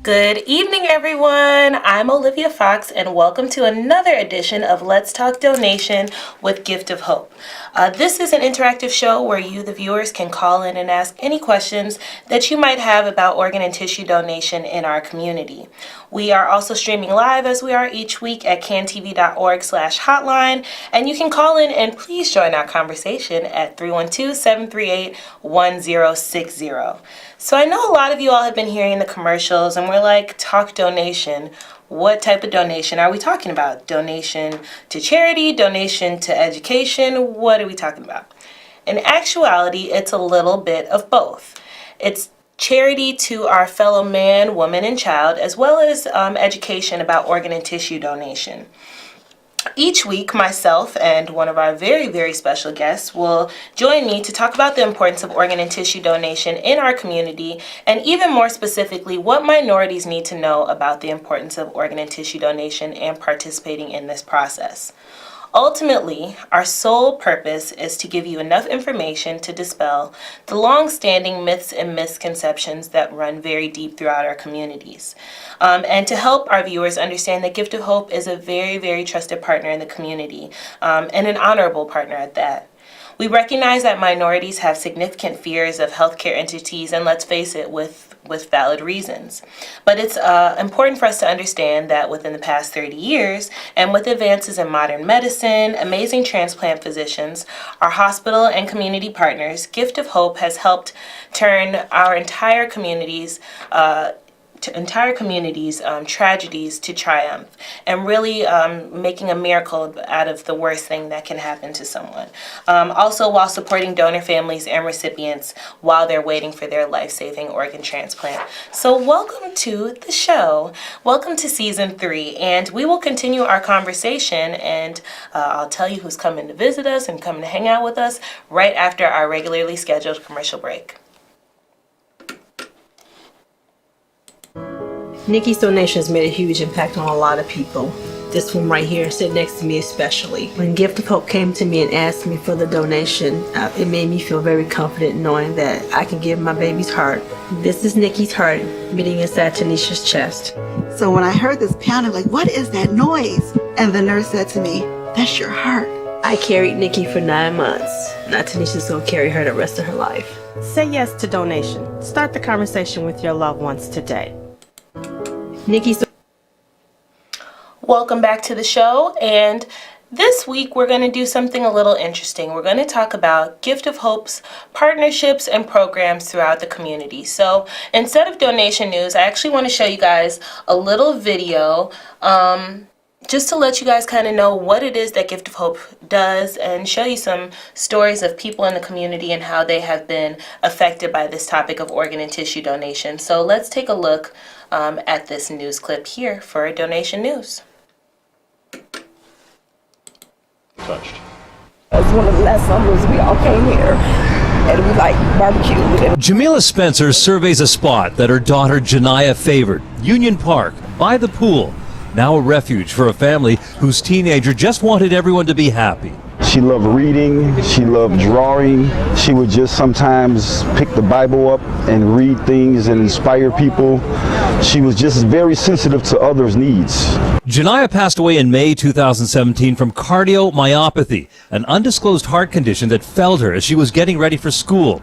Good evening, everyone. I'm Olivia Fox, and welcome to another edition of Let's Talk Donation with Gift of Hope. This is an interactive show where you, the viewers, can call in and ask any questions that you might have about organ and tissue donation in our community. We are also streaming live as we are each week at cantv.org/hotline, and you can call in and please join our conversation at 312-738-1060. So I know a lot of you all have been hearing the commercials and we're like, talk donation. What type of donation are we talking about? Donation to charity, donation to education? What are we talking about? In actuality, it's a little bit of both. It's charity to our fellow man, woman, and child, as well as education about organ and tissue donation. Each week, myself and one of our very, very special guests will join me to talk about the importance of organ and tissue donation in our community, and even more specifically, what minorities need to know about the importance of organ and tissue donation and participating in this process. Ultimately, our sole purpose is to give you enough information to dispel the long-standing myths and misconceptions that run very deep throughout our communities, and to help our viewers understand that Gift of Hope is a very, very trusted partner in the community, and an honorable partner at that. We recognize that minorities have significant fears of healthcare entities, and let's face it, with valid reasons. But it's important for us to understand that within the past 30 years, and with advances in modern medicine, amazing transplant physicians, our hospital and community partners, Gift of Hope has helped turn our entire communities tragedies to triumph, and really making a miracle out of the worst thing that can happen to someone. Also, while supporting donor families and recipients while they're waiting for their life-saving organ transplant. So welcome to the show. Welcome to season 3, and we will continue our conversation, and I'll tell you who's coming to visit us and coming to hang out with us right after our regularly scheduled commercial break. Nikki's donations made a huge impact on a lot of people. This one right here, sitting next to me especially. When Gift of Hope came to me and asked me for the donation, it made me feel very confident knowing that I can give my baby's heart. This is Nikki's heart beating inside Tanisha's chest. So when I heard this pound, I'm like, what is that noise? And the nurse said to me, that's your heart. I carried Nikki for 9 months. Now Tanisha's gonna carry her the rest of her life. Say yes to donation. Start the conversation with your loved ones today. Nikki's. Welcome back to the show, and this week we're going to do something a little interesting. We're going to talk about Gift of Hope's partnerships and programs throughout the community. So instead of donation news, I actually want to show you guys a little video just to let you guys kind of know what it is that Gift of Hope does, and show you some stories of people in the community and how they have been affected by this topic of organ and tissue donation. So let's take a look at this news clip here for donation news. Touched. It was one of the last summers we all came here, and we like barbecued. Jamila Spencer surveys a spot that her daughter Janiyah favored, Union Park, by the pool, now a refuge for a family whose teenager just wanted everyone to be happy. She loved reading, she loved drawing. She would just sometimes pick the Bible up and read things and inspire people. She was just very sensitive to others' needs. Janiyah passed away in May 2017 from cardiomyopathy, an undisclosed heart condition that felled her as she was getting ready for school.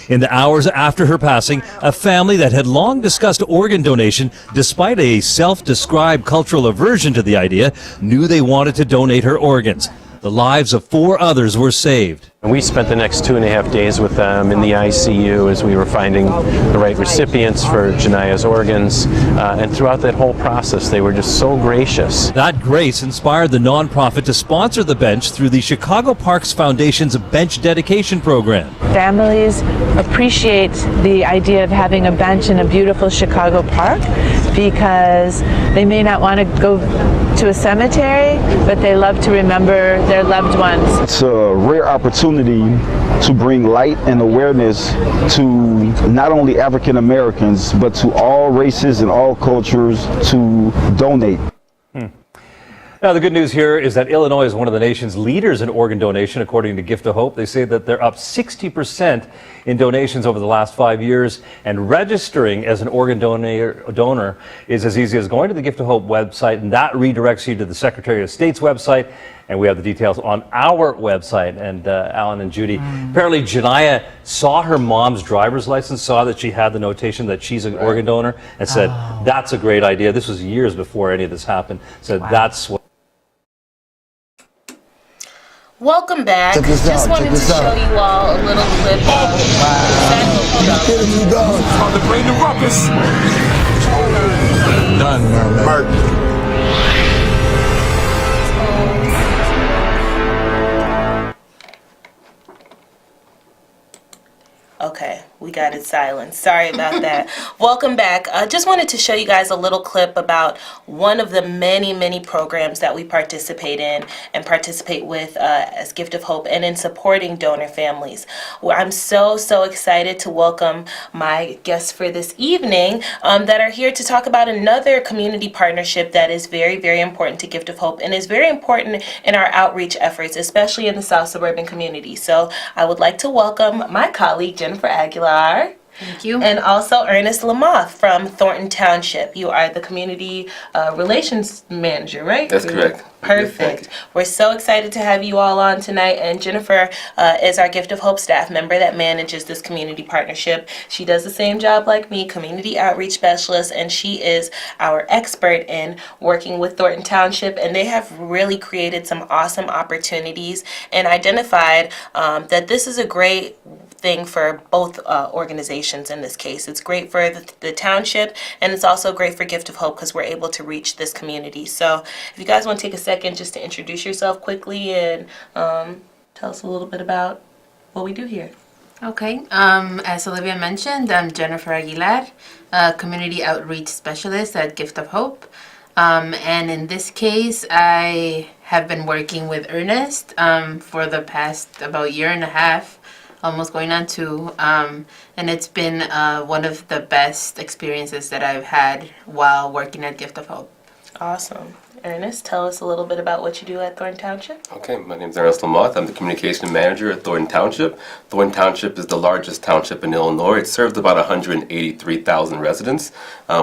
In the hours after her passing, a family that had long discussed organ donation, despite a self-described cultural aversion to the idea, knew they wanted to donate her organs. The lives of 4 others were saved. We spent the next 2.5 days with them in the ICU as we were finding the right recipients for Janiyah's organs. And throughout that whole process, they were just so gracious. That grace inspired the nonprofit to sponsor the bench through the Chicago Parks Foundation's Bench Dedication Program. Families appreciate the idea of having a bench in a beautiful Chicago park because they may not want to go to a cemetery, but they love to remember their loved ones. It's a rare opportunity to bring light and awareness to not only African Americans, but to all races and all cultures to donate. Now, the good news here is that Illinois is one of the nation's leaders in organ donation, according to Gift of Hope. They say that they're up 60% in donations over the last 5 years, and registering as an organ donor is as easy as going to the Gift of Hope website, and that redirects you to the Secretary of State's website, and we have the details on our website. And Alan and Judy, apparently Janiyah saw her mom's driver's license, saw that she had the notation that she's an organ donor, and said, that's a great idea. This was years before any of this happened. So that's what. Welcome back. Just wanted to show you all a little clip of On the brain of ruckus. Done, Mark. Okay, we got it silenced. Sorry about that. Welcome back. Just wanted to show you guys a little clip about one of the many programs that we participate in and participate with as Gift of Hope and in supporting donor families. Well, I'm so excited to welcome my guests for this evening that are here to talk about another community partnership that is very important to Gift of Hope and is very important in our outreach efforts, especially in the South Suburban community. So I would like to welcome my colleague, Jennifer Aguilar. Thank you. And also Ernest L from Thornton Township. You are the community relations manager, right? That's correct. Perfect. We're so excited to have you all on tonight. And Jennifer is our Gift of Hope staff member that manages this community partnership. She does the same job like me, community outreach specialist, and she is our expert in working with Thornton Township. And they have really created some awesome opportunities and identified that this is a great thing for both organizations in this case. It's great for the township, and it's also great for Gift of Hope because we're able to reach this community. So if you guys want to take a second just to introduce yourself quickly and tell us a little bit about what we do here. Okay, as Olivia mentioned, I'm Jennifer Aguilar, Community Outreach Specialist at Gift of Hope. And in this case, I have been working with Ernest for the past about year and a half, almost going on 2, and it's been one of the best experiences that I've had while working at Gift of Hope. Awesome. Ernest, tell us a little bit about what you do at Thornton Township. Okay, my name is Ernest L. I'm the communication manager at Thornton Township. Thornton Township is the largest township in Illinois. It serves about 183,000 residents.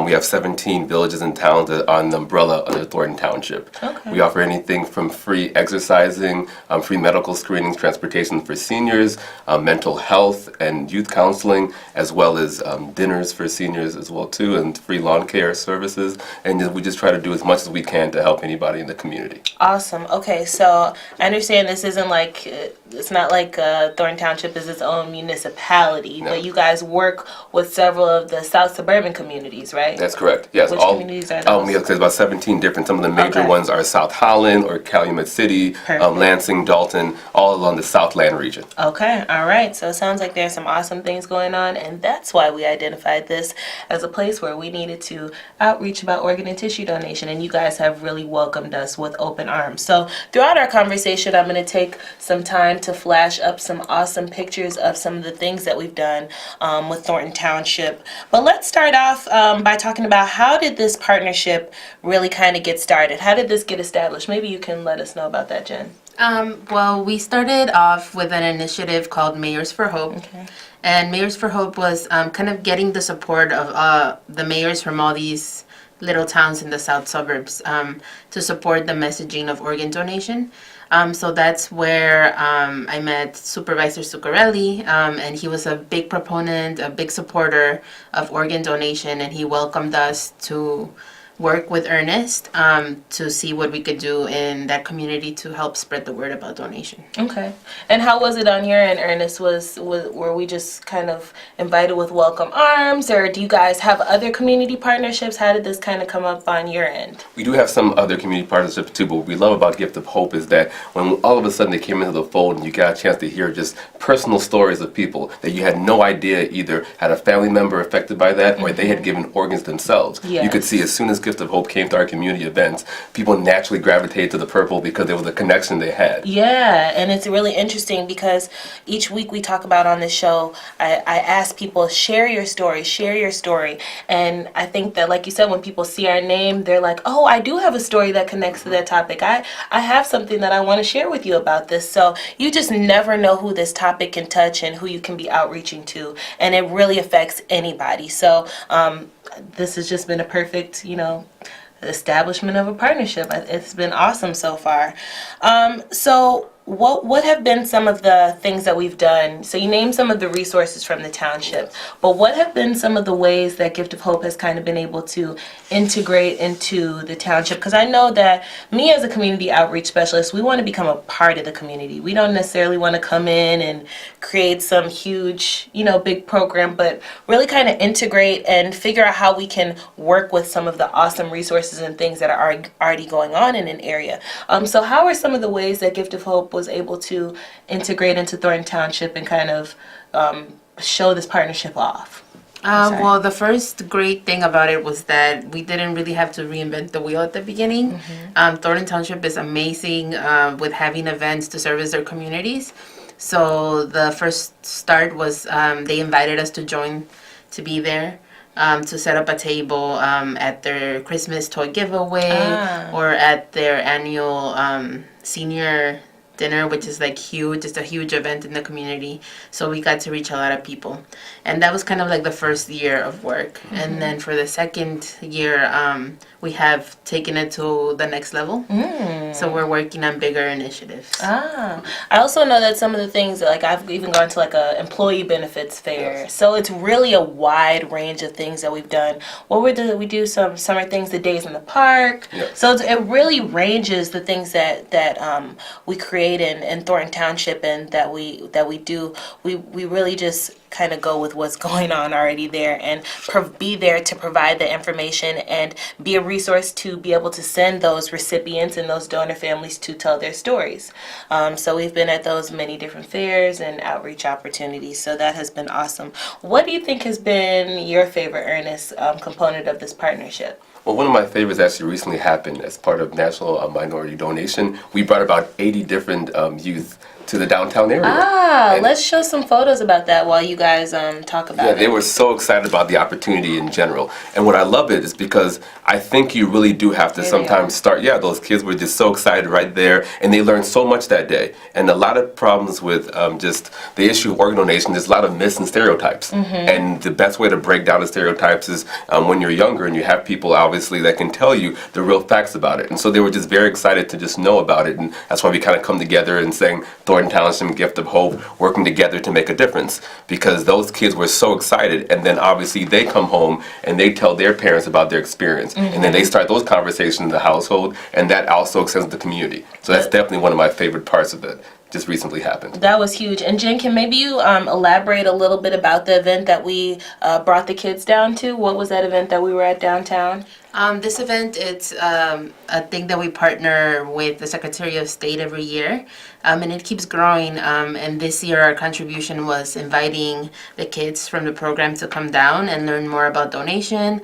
We have 17 villages and towns that are on the umbrella of the Thornton Township. Okay. We offer anything from free exercising, free medical screenings, transportation for seniors, mental health and youth counseling, as well as dinners for seniors as well too, and free lawn care services. And we just try to do as much as we can to help anybody in the community. Awesome. Okay, so I understand this isn't like, it's not like Thornton Township is its own municipality, but you guys work with several of the South Suburban communities, right? That's correct. Yes. Which communities are those? We have about 17 different. Some of the major ones are South Holland or Calumet City, Lansing, Dalton, all along the Southland region. Okay, all right. So it sounds like there's some awesome things going on, and that's why we identified this as a place where we needed to outreach about organ and tissue donation, and you guys have really welcomed us with open arms. So throughout our conversation, I'm going to take some time to flash up some awesome pictures of some of the things that we've done with Thornton Township. But let's start off by talking about how did this partnership really kind of get started? How did this get established? Maybe you can let us know about that, Jen. Well, we started off with an initiative called Mayors for Hope. Okay. And Mayors for Hope was kind of getting the support of the mayors from all these little towns in the south suburbs to support the messaging of organ donation. So that's where I met Supervisor Zuccarelli, and he was a big proponent, a big supporter of organ donation, and he welcomed us to work with Ernest to see what we could do in that community to help spread the word about donation. Okay. And how was it on your end, Ernest? Were we just kind of invited with welcome arms, or do you guys have other community partnerships? How did this kind of come up on your end? We do have some other community partnerships too, but what we love about Gift of Hope is that when all of a sudden they came into the fold and you got a chance to hear just personal stories of people that you had no idea either had a family member affected by that or they had given organs themselves. Yes. You could see as soon as Gift Gift of Hope came to our community events, people naturally gravitated to the purple because there was a connection they had. Yeah, and it's really interesting because each week we talk about on this show, I ask people, share your story. And I think that, like you said, when people see our name, they're like, oh, I do have a story that connects to that topic. I have something that I want to share with you about this. So you just never know who this topic can touch and who you can be outreaching to. And it really affects anybody. So this has just been a perfect, establishment of a partnership. It's been awesome so far. So what have been some of the things that we've done? So you named some of the resources from the township, but what have been some of the ways that Gift of Hope has kind of been able to integrate into the township? Because I know that me as a community outreach specialist, we want to become a part of the community. We don't necessarily want to come in and create some huge, big program, but really kind of integrate and figure out how we can work with some of the awesome resources and things that are already going on in an area. So how are some of the ways that Gift of Hope was able to integrate into Thornton Township and kind of show this partnership off? Well, the first great thing about it was that we didn't really have to reinvent the wheel at the beginning. Thornton Township is amazing with having events to service their communities. So the first start was they invited us to join, to be there, to set up a table at their Christmas toy giveaway or at their annual senior dinner, which is like huge. It's a huge event in the community. So we got to reach a lot of people. And that was kind of like the first year of work. And then for the second year, we have taken it to the next level. So we're working on bigger initiatives. I also know that some of the things, like I've even gone to like a employee benefits fair. So it's really a wide range of things that we've done. We do some summer things, the days in the park. So it really ranges the things that we create in Thornton Township and that we do. We really just kind of go with what's going on already there and be there to provide the information and be a resource to be able to send those recipients and those donor families to tell their stories. So we've been at those many different fairs and outreach opportunities. So that has been awesome. What do you think has been your favorite, Ernest, component of this partnership? Well, one of my favorites actually recently happened as part of National Minority Donation. We brought about 80 different youth to the downtown area. Let's show some photos about that while you guys talk about it. Yeah, they were so excited about the opportunity in general. And what I love it is because I think you really do have to sometimes start, those kids were just so excited right there, and they learned so much that day. And a lot of problems with just the issue of organ donation, there's a lot of myths and stereotypes. And the best way to break down the stereotypes is when you're younger and you have people obviously that can tell you the real facts about it. And so they were just very excited to just know about it. And that's why we kind of come together and saying, Thornton Township, Gift of Hope, working together to make a difference, because those kids were so excited, and then obviously they come home and they tell their parents about their experience, and then they start those conversations in the household, and that also extends to the community. So that's definitely one of my favorite parts of it. Just recently happened. That was huge. And Jen, can maybe you elaborate a little bit about the event that we brought the kids down to? What was that event that we were at downtown? This event, it's a thing that we partner with the Secretary of State every year, and it keeps growing. And this year our contribution was inviting the kids from the program to come down and learn more about donation.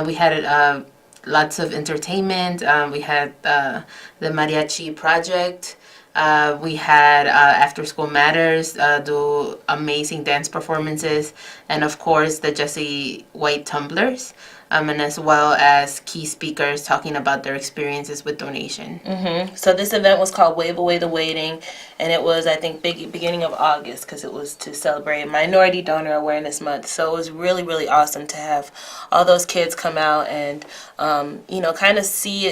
We had lots of entertainment. We had the Mariachi Project. We had After School Matters do amazing dance performances, and of course the Jesse White tumblers, and as well as key speakers talking about their experiences with donation. So this event was called Wave Away the Waiting, and it was, I think, beginning of August, because it was to celebrate Minority Donor Awareness Month. So it was really, really awesome to have all those kids come out and kind of see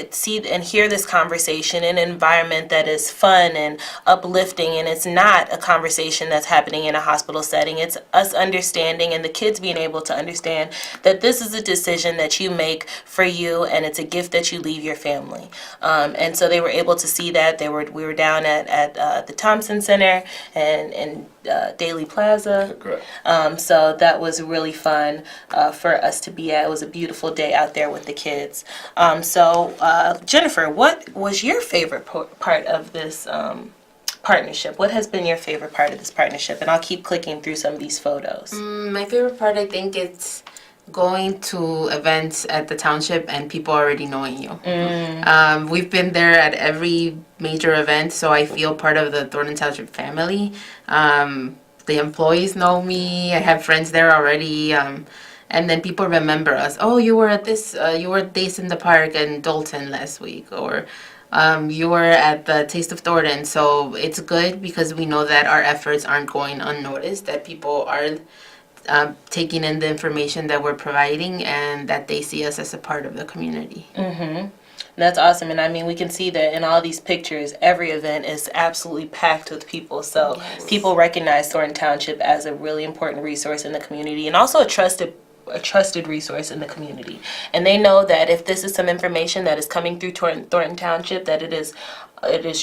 and hear this conversation in an environment that is fun and uplifting, and it's not a conversation that's happening in a hospital setting. It's us understanding and the kids being able to understand that this is a decision that you make for you, and it's a gift that you leave your family. And so they were able to see that. We were down at the Thompson Center and Daily Plaza. Correct. So that was really fun for us to be at. It was a beautiful day out there with the kids. So Jennifer, what was your favorite part of this partnership? What has been your favorite part of this partnership? And I'll keep clicking through some of these photos. My favorite part, I think, it's going to events at the township and people already knowing you. We've been there at every major event, so I feel part of the Thornton Township family. The employees know me. I have friends there already. And then people remember us. Oh, you were at this, you were at Days in the Park in Dalton last week, or you were at the Taste of Thornton. So it's good because we know that our efforts aren't going unnoticed, that people are taking in the information that we're providing, and that they see us as a part of the community. That's awesome. And I mean, we can see that in all these pictures, every event is absolutely packed with people. So people recognize Thornton Township as a really important resource in the community, and also a trusted resource in the community. And they know that if this is some information that is coming through Thornton Township, that it is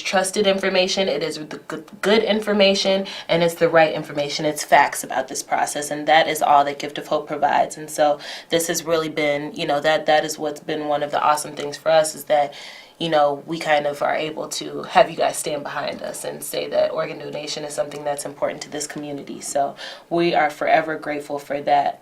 trusted information, it is the good information, and it's the right information. It's facts about this process, and that is all that Gift of Hope provides. And so this has really been, that is what's been one of the awesome things for us, is that we kind of are able to have you guys stand behind us and say that organ donation is something that's important to this community. So we are forever grateful for that.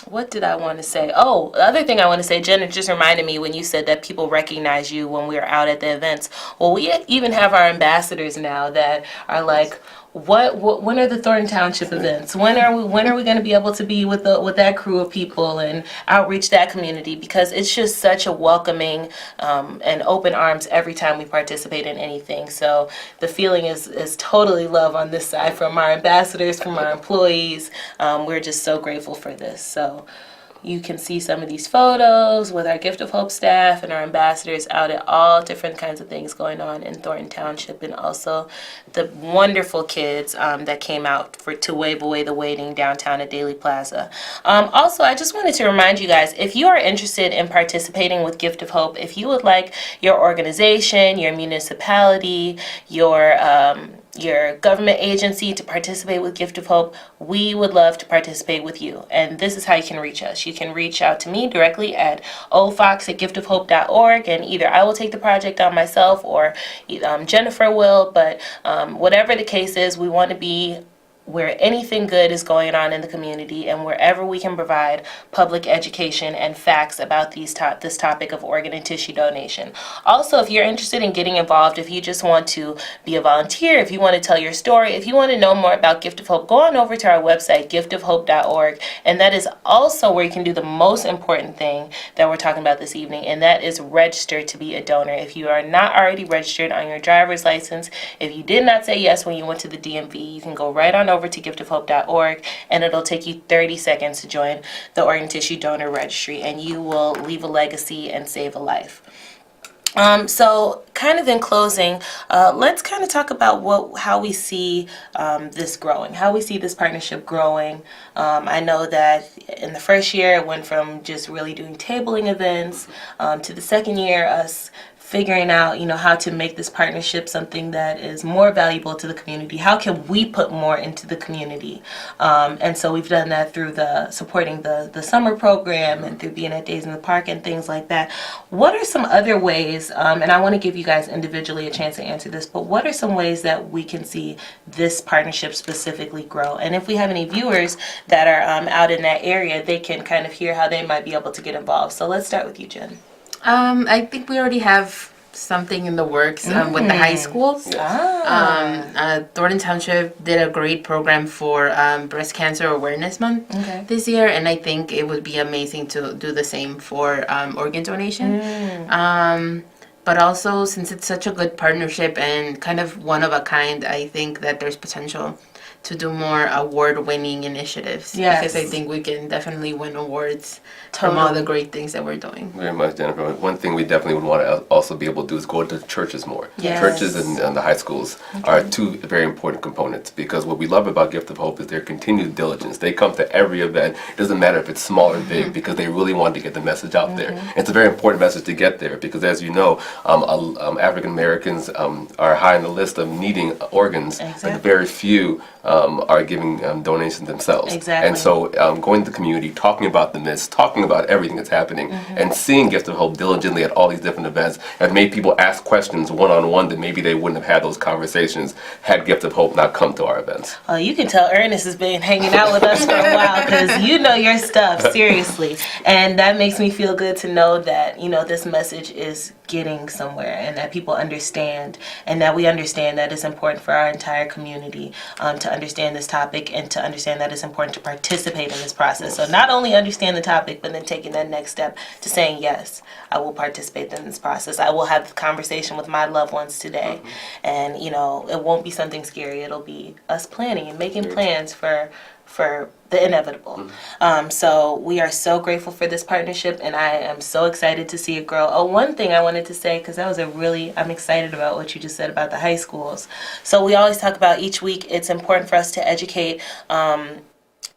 What did I want to say? Oh, the other thing I want to say, Jen, it just reminded me when you said that people recognize you when we're out at the events. Well, we even have our ambassadors now that are like, when are the Thornton Township events? When are we going to be able to be with that crew of people and outreach that community? Because it's just such a welcoming and open arms every time we participate in anything. So the feeling is totally love on this side from our ambassadors, from our employees. We're just so grateful for this. So you can see some of these photos with our Gift of Hope staff and our ambassadors out at all different kinds of things going on in Thornton Township, and also the wonderful kids that came out to wave away the waiting downtown at Daly Plaza. Also, I just wanted to remind you guys, if you are interested in participating with Gift of Hope, if you would like your organization, your municipality, your government agency to participate with Gift of Hope, we would love to participate with you. And this is how you can reach us. You can reach out to me directly at ofox@giftofhope.org, and either I will take the project on myself or Jennifer will, but whatever the case is, we want to be where anything good is going on in the community, and wherever we can provide public education and facts about this topic of organ and tissue donation. Also, if you're interested in getting involved, if you just want to be a volunteer, if you want to tell your story, if you want to know more about Gift of Hope, go on over to our website, giftofhope.org, and that is also where you can do the most important thing that we're talking about this evening, and that is register to be a donor. If you are not already registered on your driver's license, if you did not say yes when you went to the DMV, you can go right on over to giftofhope.org, and it'll take you 30 seconds to join the organ tissue donor registry, and you will leave a legacy and save a life. So kind of in closing, let's kind of talk about how we see this growing, how we see this partnership growing. I know that in the first year it went from just really doing tabling events to the second year us figuring out, how to make this partnership something that is more valuable to the community. How can we put more into the community? And so we've done that through supporting the summer program and through being at Days in the Park and things like that. What are some other ways, and I want to give you guys individually a chance to answer this, but what are some ways that we can see this partnership specifically grow? And if we have any viewers that are out in that area, they can kind of hear how they might be able to get involved. So let's start with you, Jen. I think we already have something in the works with the high schools. Thornton Township did a great program for Breast Cancer Awareness Month this year, and I think it would be amazing to do the same for organ donation. But also, since it's such a good partnership and kind of one of a kind, I think that there's potential to do more award-winning initiatives. Yes. Because I think we can definitely win awards from all the great things that we're doing. Very much, Jennifer. One thing we definitely would want to also be able to do is go to churches more. Yes. Churches and the high schools are two very important components, because what we love about Gift of Hope is their continued diligence. They come to every event. It doesn't matter if it's small or big, because they really want to get the message out there. It's a very important message to get there, because as you know, African Americans are high on the list of needing organs, but very few are giving donations themselves. Exactly. And so going to the community, talking about the myths, talking about everything that's happening, and seeing Gift of Hope diligently at all these different events have made people ask questions one-on-one that maybe they wouldn't have had those conversations had Gift of Hope not come to our events. You can tell Ernest has been hanging out with us for a while because you know your stuff, seriously. And that makes me feel good to know that, this message is getting somewhere and that people understand, and that we understand that it's important for our entire community to understand this topic and to understand that it's important to participate in this process. So not only understand the topic, but then taking that next step to saying, yes, I will participate in this process. I will have the conversation with my loved ones today. And, it won't be something scary. It'll be us planning and making plans for the inevitable. So we are so grateful for this partnership, and I am so excited to see it grow. Oh, one thing I wanted to say, because I'm excited about what you just said about the high schools. So we always talk about each week, it's important for us to educate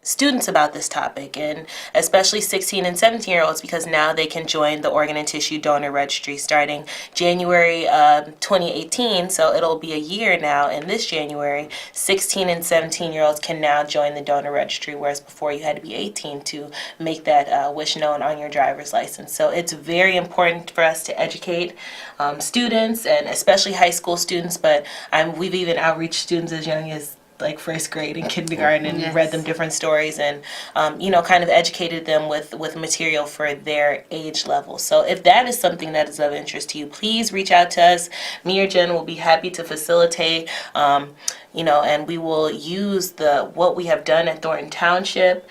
students about this topic, and especially 16 and 17-year-olds, because now they can join the organ and tissue donor registry starting January 2018. So it'll be a year now, and this January 16 and 17-year-olds can now join the donor registry, whereas before you had to be 18 to make that wish known on your driver's license. So it's very important for us to educate students, and especially high school students, but we've even outreached students as young as like first grade and kindergarten, and read them different stories, and kind of educated them with material for their age level. So if that is something that is of interest to you, please reach out to us. Me or Jen will be happy to facilitate, and we will use what we have done at Thornton Township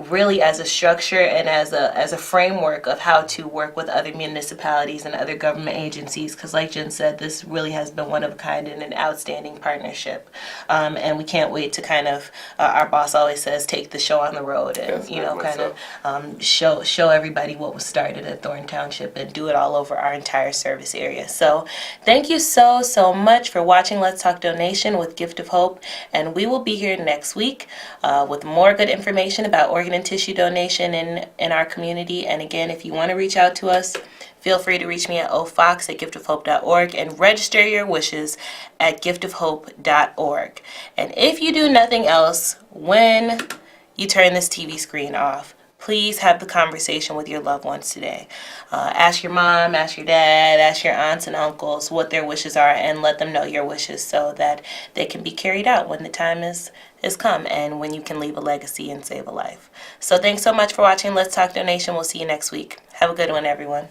really as a structure and as a framework of how to work with other municipalities and other government agencies, because like Jen said, this really has been one of a kind and an outstanding partnership, and we can't wait to kind of our boss always says take the show on the road, and show everybody what was started at Thornton Township and do it all over our entire service area. So thank you so much for watching Let's Talk Donation with Gift of Hope, and we will be here next week with more good information about organ and tissue donation in our community. And again, if you want to reach out to us, feel free to reach me at ofox@giftofhope.org and register your wishes at giftofhope.org. And if you do nothing else, when you turn this TV screen off, please have the conversation with your loved ones today. Ask your mom, ask your dad, ask your aunts and uncles what their wishes are, and let them know your wishes so that they can be carried out when the time is come, and when you can leave a legacy and save a life. So thanks so much for watching Let's Talk Donation. We'll see you next week. Have a good one, everyone.